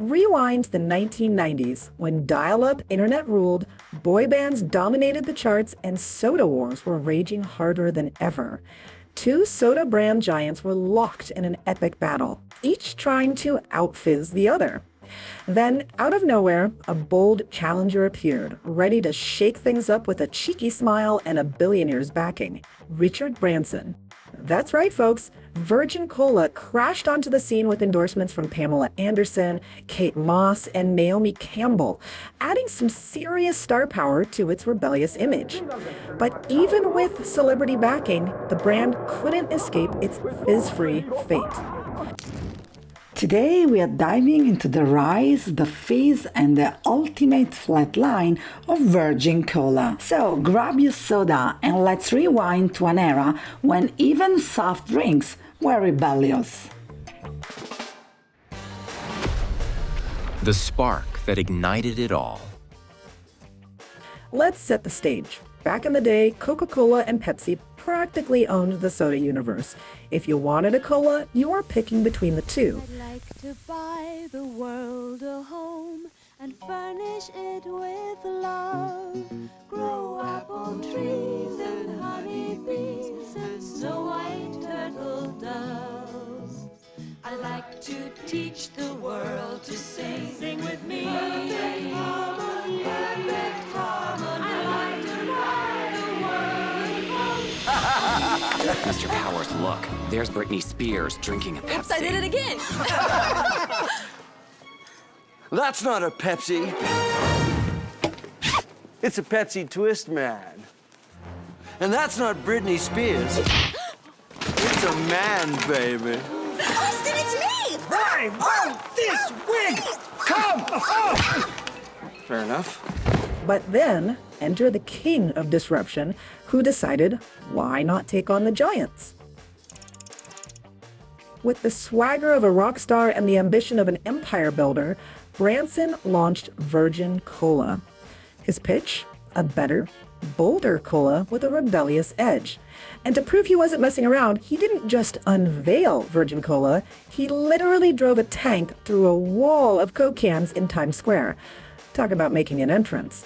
Rewind to the 1990s, when dial-up internet ruled, boy bands dominated the charts, and soda wars were raging harder than ever. Two soda brand giants were locked in an epic battle, each trying to out-fizz the other. Then, out of nowhere, a bold challenger appeared, ready to shake things up with a cheeky smile and a billionaire's backing: Richard Branson. That's right, folks. Virgin Cola crashed onto the scene with endorsements from Pamela Anderson, Kate Moss, and Naomi Campbell, adding some serious star power to its rebellious image. But even with celebrity backing, the brand couldn't escape its fizz-free fate. Today we are diving into the rise, the fizz, and the ultimate flatline of Virgin Cola. So grab your soda and let's rewind to an era when even soft drinks were rebellious. The spark that ignited it all. Let's set the stage. Back in the day, Coca-Cola and Pepsi practically owned the soda universe. If you wanted a cola, you were picking between the two. I'd like to buy the world a home and furnish it with love. Grow apple trees and honey bees and snow white turtle doves. I'd like to teach the world to sing. Sing with me. Perfect harmony. Perfect harmony. I'd like to buy the world home. Mr. Powers, look. There's Britney Spears drinking a Pepsi. Oops, I did it again. That's not a Pepsi. It's a Pepsi Twist, man. And that's not Britney Spears. It's a man, baby. Austin, it's me! I want this wig! Come! Oh. Fair enough. But then, enter the king of disruption, who decided, why not take on the giants? With the swagger of a rock star and the ambition of an empire builder, Branson launched Virgin Cola. His pitch? A better, bolder cola with a rebellious edge. And to prove he wasn't messing around, he didn't just unveil Virgin Cola, he literally drove a tank through a wall of Coke cans in Times Square. Talk about making an entrance.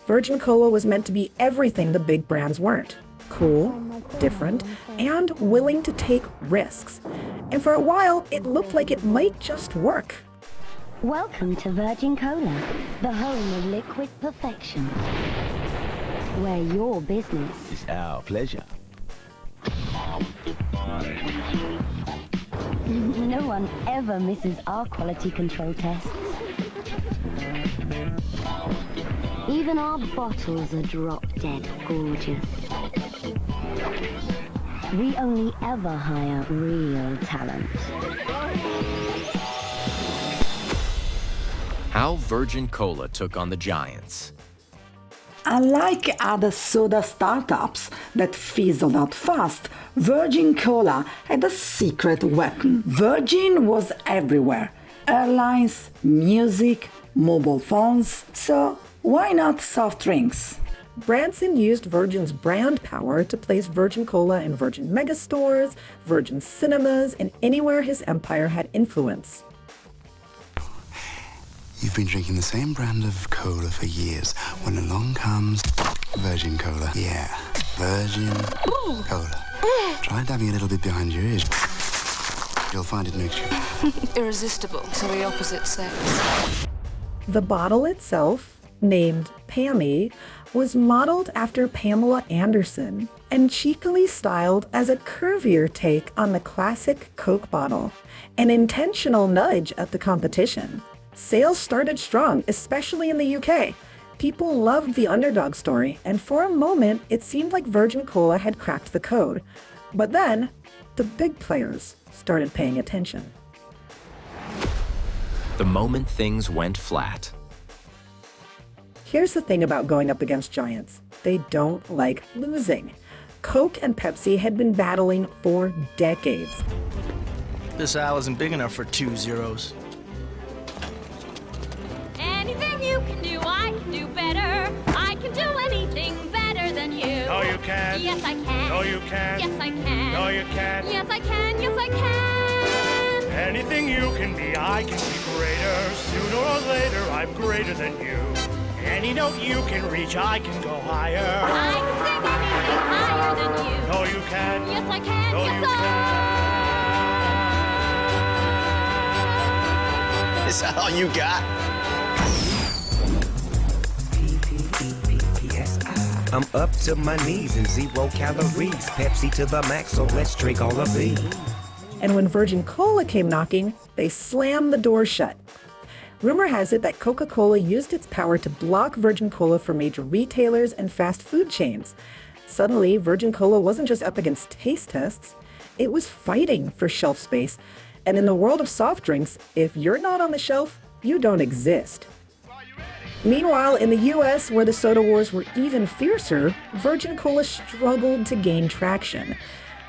Virgin Cola was meant to be everything the big brands weren't: cool, different, and willing to take risks. And for a while, it looked like it might just work. Welcome to Virgin Cola, the home of liquid perfection, where your business It's our pleasure. No one ever misses our quality control tests. Even our bottles are drop-dead gorgeous. We only ever hire real talent. How Virgin Cola took on the giants. Unlike other soda startups that fizzled out fast, Virgin Cola had a secret weapon. Virgin was everywhere. Airlines, music, mobile phones, so why not soft drinks? Branson used Virgin's brand power to place Virgin Cola in Virgin megastores, Virgin cinemas, and anywhere his empire had influence. You've been drinking the same brand of cola for years. When along comes Virgin Cola. Yeah, Virgin Cola. Try dabbing a little bit behind your ears. You'll find it makes you Irresistible to the opposite sex. The bottle itself, named Pammy, was modeled after Pamela Anderson and cheekily styled as a curvier take on the classic Coke bottle, an intentional nudge at the competition. Sales started strong, especially in the UK. People loved the underdog story, and for a moment, it seemed like Virgin Cola had cracked the code. But then, the big players started paying attention. The moment things went flat. Here's the thing about going up against giants. They don't like losing. Coke and Pepsi had been battling for decades. This aisle isn't big enough for 2 zeros. Anything you can do, I can do better. I can do anything better than you. No, you can't. Yes, I can. No, you can't. Yes, I can. No, you can't. Yes, I can. Yes, I can. Anything you can be, I can be greater. Sooner or later, I'm greater than you. Any note you can reach, I can go higher. I can sing anything higher than you. No, you can. Yes, I can. No, yes, you can. Is that all you got? I'm up to my knees in 0 calories. Pepsi to the max, so let's drink all of these. And when Virgin Cola came knocking, they slammed the door shut. Rumor has it that Coca-Cola used its power to block Virgin Cola for major retailers and fast food chains. Suddenly, Virgin Cola wasn't just up against taste tests, it was fighting for shelf space. And in the world of soft drinks, if you're not on the shelf, you don't exist. Meanwhile, in the US, where the soda wars were even fiercer, Virgin Cola struggled to gain traction.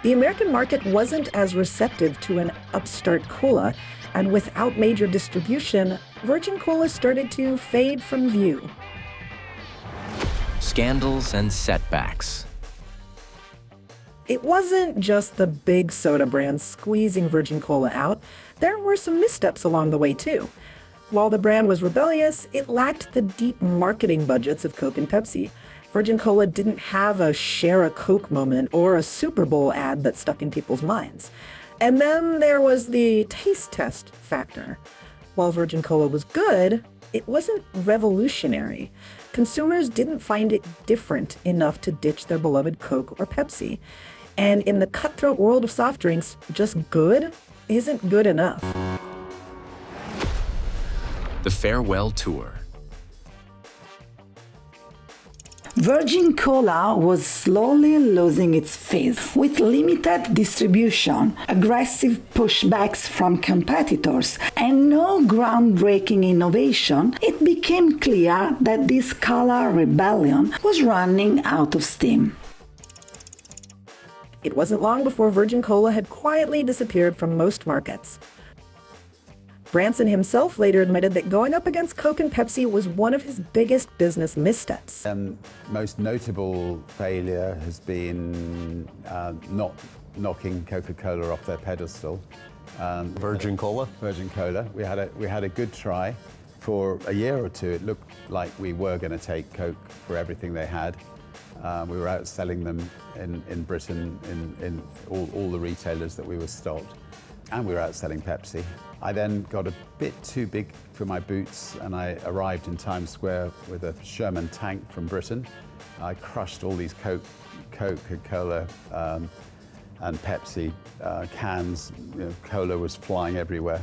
The American market wasn't as receptive to an upstart cola, and without major distribution, Virgin Cola started to fade from view. Scandals and setbacks. It wasn't just the big soda brands squeezing Virgin Cola out. There were some missteps along the way, too. While the brand was rebellious, it lacked the deep marketing budgets of Coke and Pepsi. Virgin Cola didn't have a share a Coke moment or a Super Bowl ad that stuck in people's minds. And then there was the taste test factor. While Virgin Cola was good, it wasn't revolutionary. Consumers didn't find it different enough to ditch their beloved Coke or Pepsi. And in the cutthroat world of soft drinks, just good isn't good enough. The farewell tour. Virgin Cola was slowly losing its fizz. With limited distribution, aggressive pushbacks from competitors, and no groundbreaking innovation, it became clear that this color rebellion was running out of steam. It wasn't long before Virgin Cola had quietly disappeared from most markets. Branson himself later admitted that going up against Coke and Pepsi was one of his biggest business missteps. Most notable failure has been not knocking Coca-Cola off their pedestal. Virgin Cola? Virgin Cola. We had a good try. For a year or two, it looked like we were going to take Coke for everything they had. We were outselling them in Britain, in all the retailers that we were stocked. And we were outselling Pepsi. I then got a bit too big for my boots, and I arrived in Times Square with a Sherman tank from Britain. I crushed all these Coca-Cola and Pepsi cans. Cola was flying everywhere.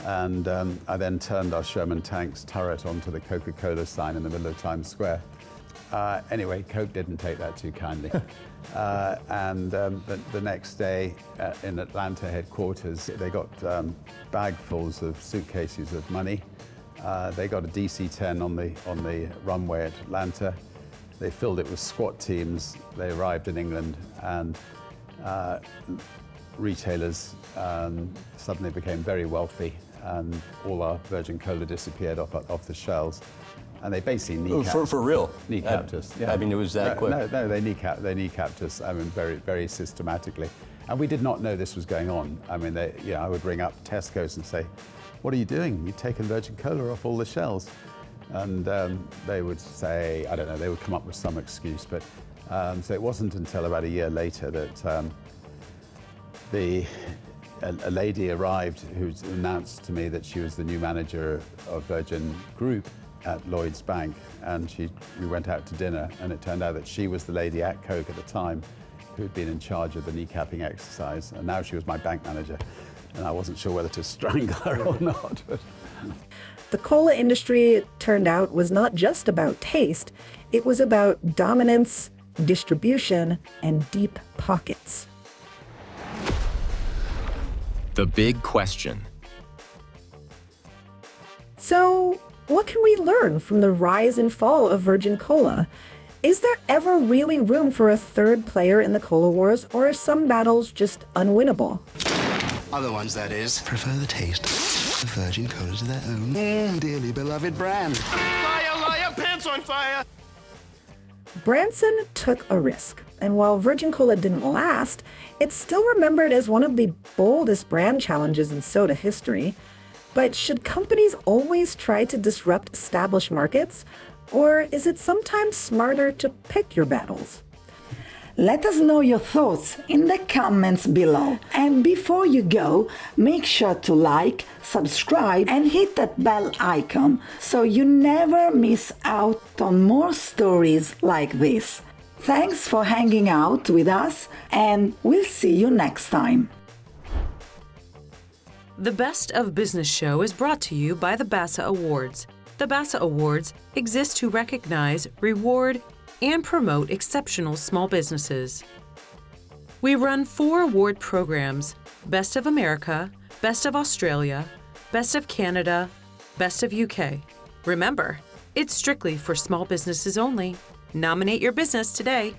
And I then turned our Sherman tank's turret onto the Coca-Cola sign in the middle of Times Square. Anyway, Coke didn't take that too kindly. The next day in Atlanta headquarters, they got bagfuls of suitcases of money. They got a DC-10 on the runway at Atlanta. They filled it with SWAT teams. They arrived in England, and retailers suddenly became very wealthy, and all our Virgin Cola disappeared off the shelves. And they basically kneecapped. For real? Kneecapped us. Yeah. I mean, it was that quick. No, they kneecapped us. I mean, very, very systematically. And we did not know this was going on. I mean, I would ring up Tesco's and say, "What are you doing? You've taken Virgin Cola off all the shelves." And they would say, I don't know, they would come up with some excuse. But so it wasn't until about a year later that a lady arrived who announced to me that she was the new manager of Virgin Group at Lloyd's Bank, and we went out to dinner, and it turned out that she was the lady at Coke at the time who had been in charge of the kneecapping exercise, and now she was my bank manager, and I wasn't sure whether to strangle her or not. But the cola industry, it turned out, was not just about taste, it was about dominance, distribution, and deep pockets. The big question. So, what can we learn from the rise and fall of Virgin Cola? Is there ever really room for a third player in the cola wars, or are some battles just unwinnable? Other ones, that is, prefer the taste of Virgin Cola to their own dearly beloved brand. Liar, liar, pants on fire! Branson took a risk, and while Virgin Cola didn't last, it's still remembered as one of the boldest brand challenges in soda history. But should companies always try to disrupt established markets? Or is it sometimes smarter to pick your battles? Let us know your thoughts in the comments below. And before you go, make sure to like, subscribe, and hit that bell icon so you never miss out on more stories like this. Thanks for hanging out with us, and we'll see you next time. The Best of Business Show is brought to you by the BASA Awards. The BASA Awards exist to recognize, reward, and promote exceptional small businesses. We run 4 award programs: Best of America, Best of Australia, Best of Canada, Best of UK. Remember, it's strictly for small businesses only. Nominate your business today.